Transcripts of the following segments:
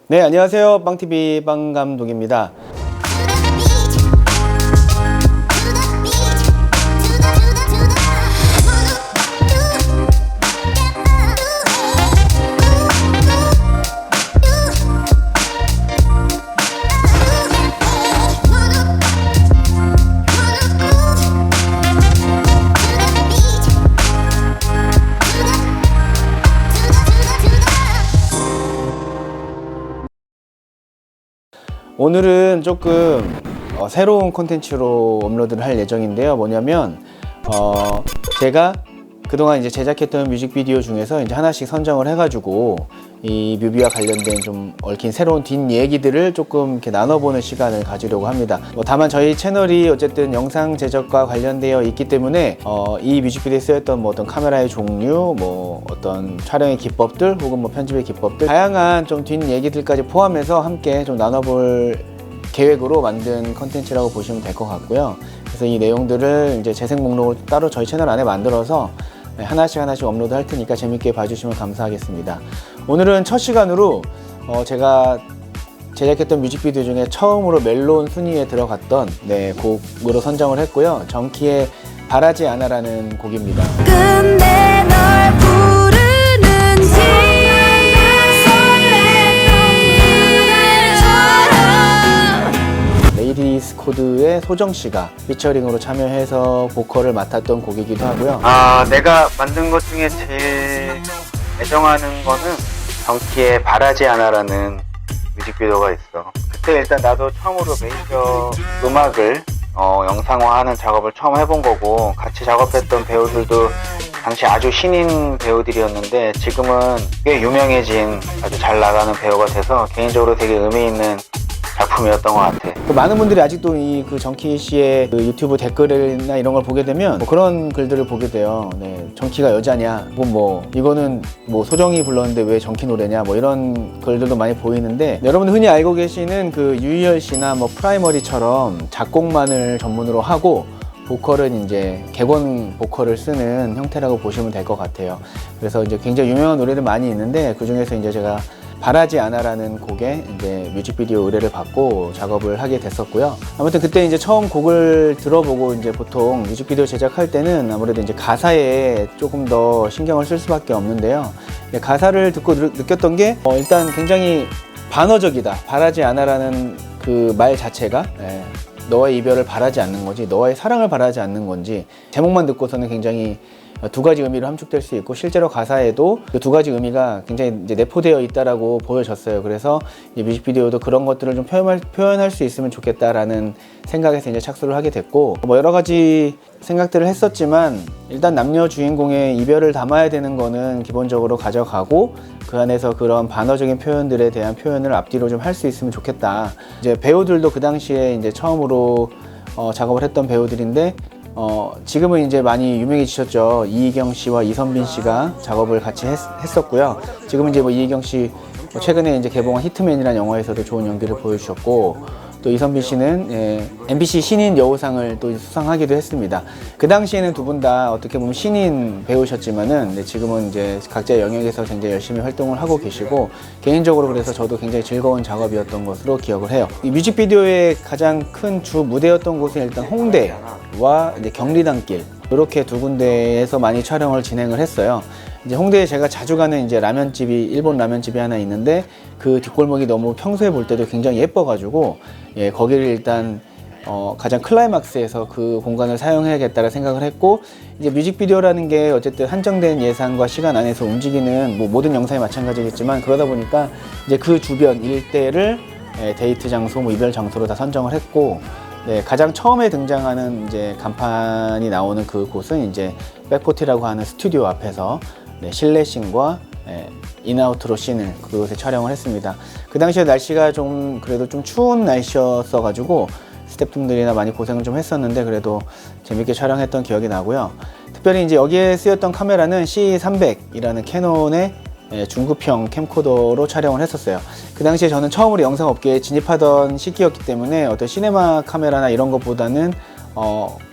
네, 안녕하세요. 빵TV 빵감독입니다. 오늘은 조금 새로운 콘텐츠로 업로드를 할 예정인데요. 뭐냐면 제가 그동안 이제 제작했던 뮤직비디오 중에서 이제 하나씩 선정을 해가지고 이 뮤비와 관련된 좀 얽힌 새로운 뒷얘기들을 조금 이렇게 나눠보는 시간을 가지려고 합니다. 다만 저희 채널이 어쨌든 영상 제작과 관련되어 있기 때문에 이 뮤직비디오에 쓰였던 뭐 어떤 카메라의 종류, 뭐 어떤 촬영의 기법들 혹은 뭐 편집의 기법들, 다양한 좀 뒷얘기들까지 포함해서 함께 좀 나눠볼 계획으로 만든 컨텐츠라고 보시면 될 것 같고요. 그래서 이 내용들을 이제 재생 목록을 따로 저희 채널 안에 만들어서 하나씩 업로드 할 테니까 재밌게 봐주시면 감사하겠습니다. 오늘은 첫 시간으로 제가 제작했던 뮤직비디오 중에 처음으로 멜론 순위에 들어갔던 곡으로 선정을 했고요. 정키의 바라지 않아라는 곡입니다. 근데 널 부르는지 레이디스 코드의 소정씨가 피처링으로 참여해서 보컬을 맡았던 곡이기도 하고요. 내가 만든 것 중에 제일 애정하는 거는 정키의 바라지 않아라는 뮤직비디오가 있어. 그때 일단 나도 처음으로 메이저 음악을 영상화하는 작업을 처음 해본 거고, 같이 작업했던 배우들도 당시 아주 신인 배우들이었는데 지금은 꽤 유명해진 아주 잘 나가는 배우가 돼서 개인적으로 되게 의미 있는 작품이었던 것 같아. 많은 분들이 아직도 이 정키 씨의 그 유튜브 댓글이나 이런 걸 보게 되면 그런 글들을 보게 돼요. 정키가 여자냐, 이거는 소정이 불렀는데 왜 정키 노래냐, 이런 글들도 많이 보이는데, 여러분 흔히 알고 계시는 그 유희열 씨나 프라이머리처럼 작곡만을 전문으로 하고 보컬은 이제 객원 보컬을 쓰는 형태라고 보시면 될 것 같아요. 그래서 이제 굉장히 유명한 노래들 많이 있는데 그 중에서 이제 제가 바라지 않아라는 곡에 이제 뮤직비디오 의뢰를 받고 작업을 하게 됐었고요. 아무튼 그때 이제 처음 곡을 들어보고 이제 보통 뮤직비디오 제작할 때는 아무래도 이제 가사에 조금 더 신경을 쓸 수밖에 없는데요. 가사를 듣고 느꼈던 게 일단 굉장히 반어적이다. 바라지 않아라는 그 말 자체가 너와의 이별을 바라지 않는 건지 너와의 사랑을 바라지 않는 건지, 제목만 듣고서는 굉장히 두 가지 의미로 함축될 수 있고, 실제로 가사에도 그 두 가지 의미가 굉장히 이제 내포되어 있다라고 보여졌어요. 그래서 이제 뮤직비디오도 그런 것들을 좀 표현할 수 있으면 좋겠다라는 생각에서 이제 착수를 하게 됐고, 여러 가지 생각들을 했었지만 일단 남녀 주인공의 이별을 담아야 되는 거는 기본적으로 가져가고, 그 안에서 그런 반어적인 표현들에 대한 표현을 앞뒤로 좀 할 수 있으면 좋겠다. 이제 배우들도 그 당시에 이제 처음으로 작업을 했던 배우들인데 지금은 이제 많이 유명해지셨죠. 이희경 씨와 이선빈 씨가 작업을 같이 했었고요. 지금은 이제 이희경 씨 최근에 이제 개봉한 히트맨이라는 영화에서도 좋은 연기를 보여주셨고, 또 이선빈 씨는 MBC 신인 여우상을 또 수상하기도 했습니다. 그 당시에는 두 분 다 어떻게 보면 신인 배우셨지만은 지금은 이제 각자의 영역에서 굉장히 열심히 활동을 하고 계시고, 개인적으로 그래서 저도 굉장히 즐거운 작업이었던 것으로 기억을 해요. 이 뮤직비디오의 가장 큰 주 무대였던 곳은 일단 홍대와 이제 경리단길, 이렇게 두 군데에서 많이 촬영을 진행을 했어요. 이제 홍대에 제가 자주 가는 이제 라면집이, 일본 라면집이 하나 있는데, 그 뒷골목이 너무 평소에 볼 때도 굉장히 예뻐가지고 거기를 일단 가장 클라이막스에서 그 공간을 사용해야겠다라 생각을 했고, 이제 뮤직비디오라는 게 어쨌든 한정된 예산과 시간 안에서 움직이는 모든 영상이 마찬가지겠지만, 그러다 보니까 이제 그 주변 일대를 데이트 장소, 이별 장소로 다 선정을 했고, 가장 처음에 등장하는 이제 간판이 나오는 그 곳은 이제 백포티라고 하는 스튜디오 앞에서 실내씬과 인아웃으로 씬을 그곳에 촬영을 했습니다. 그 당시에 날씨가 그래도 좀 추운 날씨였어 가지고 스태프분들이나 많이 고생을 좀 했었는데, 그래도 재밌게 촬영했던 기억이 나고요. 특별히 이제 여기에 쓰였던 카메라는 C300이라는 캐논의 중급형 캠코더로 촬영을 했었어요. 그 당시에 저는 처음으로 영상업계에 진입하던 시기였기 때문에 어떤 시네마 카메라나 이런 것보다는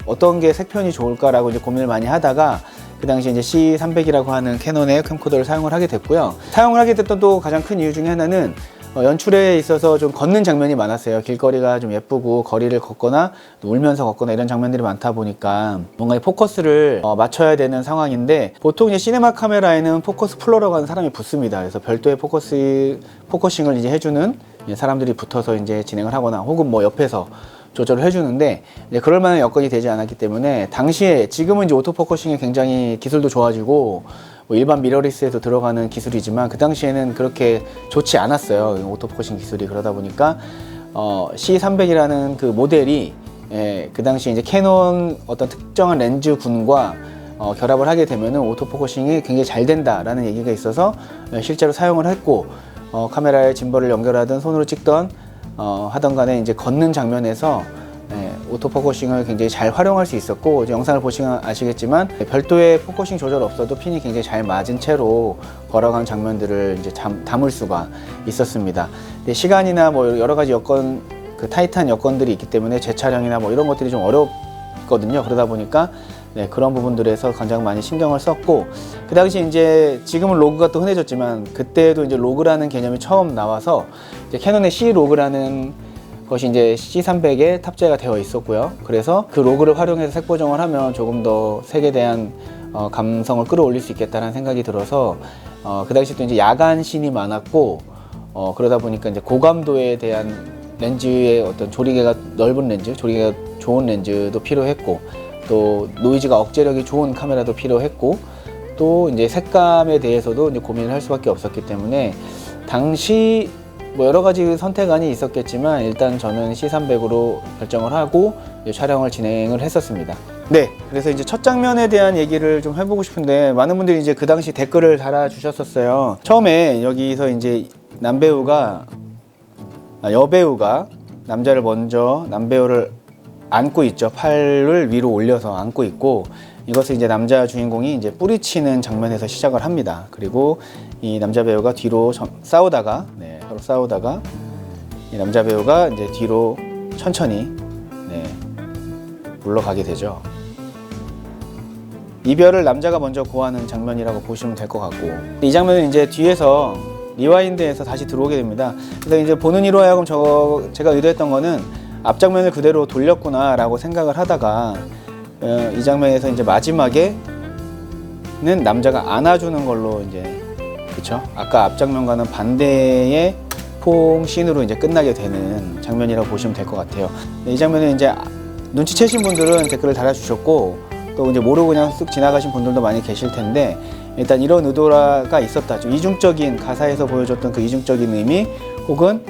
어떤 게 색편이 좋을까라고 이제 고민을 많이 하다가, 그 당시 이제 C300이라고 하는 캐논의 캠코더를 사용을 하게 됐고요. 사용을 하게 됐던 또 가장 큰 이유 중에 하나는 연출에 있어서 좀 걷는 장면이 많았어요. 길거리가 좀 예쁘고 거리를 걷거나 울면서 걷거나 이런 장면들이 많다 보니까 뭔가 이 포커스를 맞춰야 되는 상황인데, 보통 이제 시네마 카메라에는 포커스 플로러가 하는 사람이 붙습니다. 그래서 별도의 포커싱을 이제 해주는 사람들이 붙어서 이제 진행을 하거나 혹은 뭐 옆에서 조절을 해주는데, 이제 그럴 만한 여건이 되지 않았기 때문에 당시에, 지금은 이제 오토포커싱이 굉장히 기술도 좋아지고 뭐 일반 미러리스에도 들어가는 기술이지만 그 당시에는 그렇게 좋지 않았어요, 오토포커싱 기술이. 그러다 보니까 C300이라는 그 모델이 그 당시 이제 캐논 어떤 특정한 렌즈 군과 결합을 하게 되면은 오토포커싱이 굉장히 잘 된다라는 얘기가 있어서 실제로 사용을 했고, 카메라에 짐벌을 연결하든 손으로 찍던 하던 간에 이제 걷는 장면에서 오토포커싱을 굉장히 잘 활용할 수 있었고, 이제 영상을 보시면 아시겠지만 별도의 포커싱 조절 없어도 핀이 굉장히 잘 맞은 채로 걸어가는 장면들을 이제 담을 수가 있었습니다. 근데 시간이나 뭐 여러 가지 여건, 그 타이트한 여건들이 있기 때문에 재촬영이나 뭐 이런 것들이 좀 어렵거든요. 그러다 보니까 그런 부분들에서 가장 많이 신경을 썼고, 그 당시 이제 지금은 로그가 또 흔해졌지만 그때도 이제 로그라는 개념이 처음 나와서 이제 캐논의 C 로그라는 것이 이제 C300에 탑재가 되어 있었고요. 그래서 그 로그를 활용해서 색 보정을 하면 조금 더 색에 대한 감성을 끌어올릴 수 있겠다는 생각이 들어서 그 당시 또 이제 야간 씬이 많았고, 그러다 보니까 이제 고감도에 대한 렌즈의 어떤 조리개가 넓은 렌즈, 조리개가 좋은 렌즈도 필요했고, 또 노이즈가 억제력이 좋은 카메라도 필요했고, 또 이제 색감에 대해서도 이제 고민을 할 수밖에 없었기 때문에 당시 뭐 여러 가지 선택안이 있었겠지만 일단 저는 C300으로 결정을 하고 촬영을 진행을 했었습니다. 네, 그래서 이제 첫 장면에 대한 얘기를 좀 해보고 싶은데, 많은 분들이 이제 그 당시 댓글을 달아주셨었어요. 처음에 여기서 이제 여배우가 남자를 먼저, 남배우를 안고 있죠. 팔을 위로 올려서 안고 있고, 이것을 이제 남자 주인공이 이제 뿌리치는 장면에서 시작을 합니다. 그리고 이 남자 배우가 뒤로 싸우다가 이 남자 배우가 이제 뒤로 천천히 물러가게 되죠. 이별을 남자가 먼저 고하는 장면이라고 보시면 될 것 같고, 이 장면은 이제 뒤에서 리와인드해서 다시 들어오게 됩니다. 그래서 이제 보는 이로 하여금 제가 의도했던 거는 앞장면을 그대로 돌렸구나 라고 생각을 하다가, 이 장면에서 이제 마지막에는 남자가 안아주는 걸로 이제, 그쵸? 아까 앞장면과는 반대의 포옹 씬으로 이제 끝나게 되는 장면이라고 보시면 될 것 같아요. 이 장면은 이제 눈치채신 분들은 댓글을 달아주셨고, 또 이제 모르고 그냥 쑥 지나가신 분들도 많이 계실 텐데, 일단 이런 의도가 있었다. 좀 이중적인, 가사에서 보여줬던 그 이중적인 의미, 혹은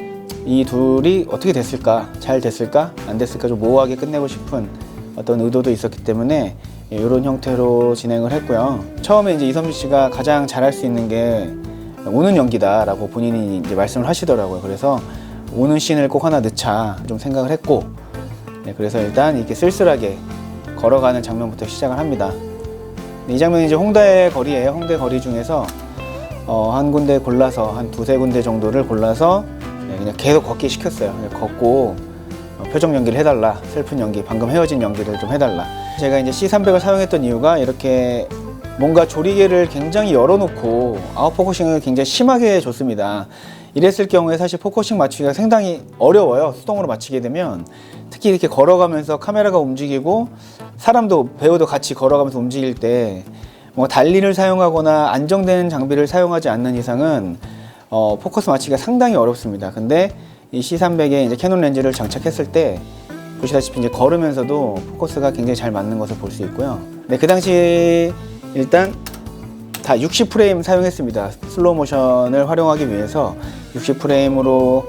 이 둘이 어떻게 됐을까, 잘 됐을까, 안 됐을까, 좀 모호하게 끝내고 싶은 어떤 의도도 있었기 때문에 이런 형태로 진행을 했고요. 처음에 이제 이선미 씨가 가장 잘할 수 있는 게 우는 연기다라고 본인이 이제 말씀을 하시더라고요. 그래서 우는 씬을 꼭 하나 넣자 좀 생각을 했고, 그래서 일단 이렇게 쓸쓸하게 걸어가는 장면부터 시작을 합니다. 이 장면이 이제 홍대 거리예요. 홍대 거리 중에서 한 군데 골라서, 한 두세 군데 정도를 골라서 그냥 계속 걷기 시켰어요. 그냥 걷고 표정 연기를 해달라, 슬픈 연기, 방금 헤어진 연기를 좀 해달라. 제가 이제 C300을 사용했던 이유가, 이렇게 뭔가 조리개를 굉장히 열어놓고 아웃포커싱을 굉장히 심하게 줬습니다. 이랬을 경우에 사실 포커싱 맞추기가 상당히 어려워요. 수동으로 맞추게 되면. 특히 이렇게 걸어가면서 카메라가 움직이고 사람도, 배우도 같이 걸어가면서 움직일 때 뭔가 달리를 사용하거나 안정된 장비를 사용하지 않는 이상은 포커스 맞추기가 상당히 어렵습니다. 근데 이 C300에 이제 캐논 렌즈를 장착했을 때 보시다시피 이제 걸으면서도 포커스가 굉장히 잘 맞는 것을 볼 수 있고요. 네, 그 당시 일단 다 60프레임 사용했습니다. 슬로우 모션을 활용하기 위해서 60프레임으로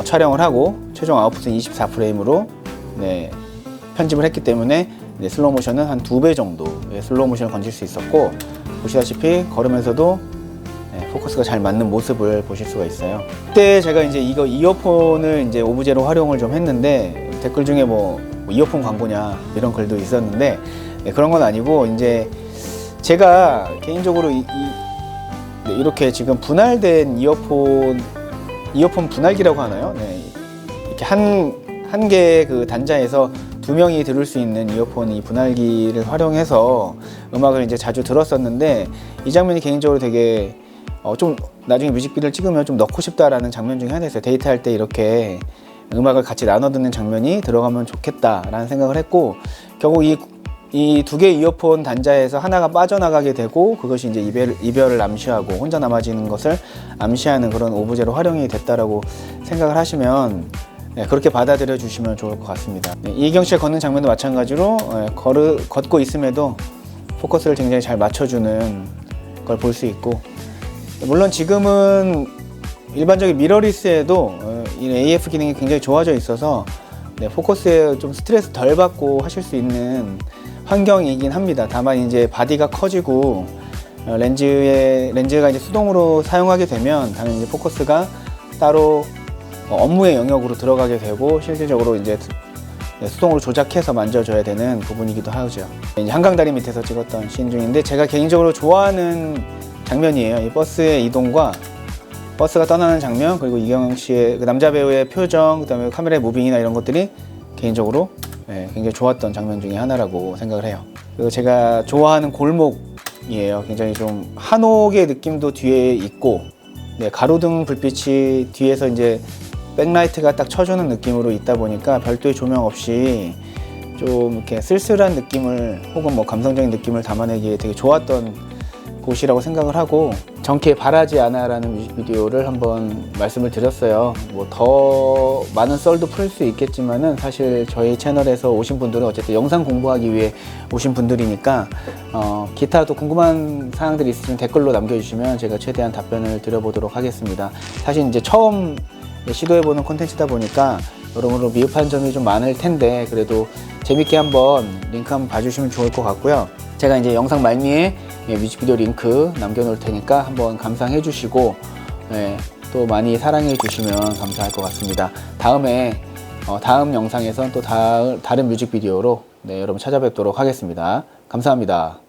촬영을 하고, 최종 아웃풋은 24프레임으로 편집을 했기 때문에 슬로우 모션은 한 2배 정도의 슬로우 모션을 건질 수 있었고, 보시다시피 걸으면서도 포커스가 잘 맞는 모습을 보실 수가 있어요. 그때 제가 이제 이거 이어폰을 이제 오브제로 활용을 좀 했는데, 댓글 중에 뭐 이어폰 광고냐 이런 글도 있었는데, 그런 건 아니고, 이제 제가 개인적으로 이렇게 지금 분할된 이어폰 분할기라고 하나요? 이렇게 한 개의 그 단자에서 2명이 들을 수 있는 이어폰, 이 분할기를 활용해서 음악을 이제 자주 들었었는데, 이 장면이 개인적으로 되게 좀 나중에 뮤직비디오를 찍으면 좀 넣고 싶다라는 장면 중에 하나 있어요. 데이트할 때 이렇게 음악을 같이 나눠 듣는 장면이 들어가면 좋겠다라는 생각을 했고, 결국 이 두 개의 이어폰 단자에서 하나가 빠져나가게 되고 그것이 이제 이별을 암시하고 혼자 남아지는 것을 암시하는 그런 오브제로 활용이 됐다라고 생각을 하시면 그렇게 받아들여 주시면 좋을 것 같습니다. 이경 씨가 걷는 장면도 마찬가지로 걷고 있음에도 포커스를 굉장히 잘 맞춰주는 걸 볼 수 있고, 물론 지금은 일반적인 미러리스에도 이 AF 기능이 굉장히 좋아져 있어서 포커스에 좀 스트레스 덜 받고 하실 수 있는 환경이긴 합니다. 다만 이제 바디가 커지고 렌즈가 이제 수동으로 사용하게 되면 당연히 이제 포커스가 따로 업무의 영역으로 들어가게 되고 실질적으로 이제 수동으로 조작해서 만져줘야 되는 부분이기도 하죠. 이제 한강다리 밑에서 찍었던 씬 중인데 제가 개인적으로 좋아하는 장면이에요. 이 버스의 이동과 버스가 떠나는 장면, 그리고 이경 씨의 그 남자 배우의 표정, 그다음에 카메라의 무빙이나 이런 것들이 개인적으로 굉장히 좋았던 장면 중에 하나라고 생각을 해요. 그리고 제가 좋아하는 골목이에요. 굉장히 좀 한옥의 느낌도 뒤에 있고, 가로등 불빛이 뒤에서 이제 백라이트가 딱 쳐주는 느낌으로 있다 보니까 별도의 조명 없이 좀 이렇게 쓸쓸한 느낌을 혹은 뭐 감성적인 느낌을 담아내기에 되게 좋았던 곳이라고 생각을 하고, 정키에 바라지 않아라는 뮤직비디오를 한번 말씀을 드렸어요. 뭐 더 많은 썰도 풀 수 있겠지만은 사실 저희 채널에서 오신 분들은 어쨌든 영상 공부하기 위해 오신 분들이니까 기타도 궁금한 사항들이 있으시면 댓글로 남겨주시면 제가 최대한 답변을 드려보도록 하겠습니다. 사실 이제 처음 시도해보는 콘텐츠다 보니까 여러모로 미흡한 점이 좀 많을 텐데 그래도 재밌게 한번 링크 한번 봐주시면 좋을 것 같고요. 제가 이제 영상 말미에 뮤직비디오 링크 남겨놓을 테니까 한번 감상해 주시고 또 많이 사랑해 주시면 감사할 것 같습니다. 다음 영상에선 또 다른 뮤직비디오로 여러분 찾아뵙도록 하겠습니다. 감사합니다.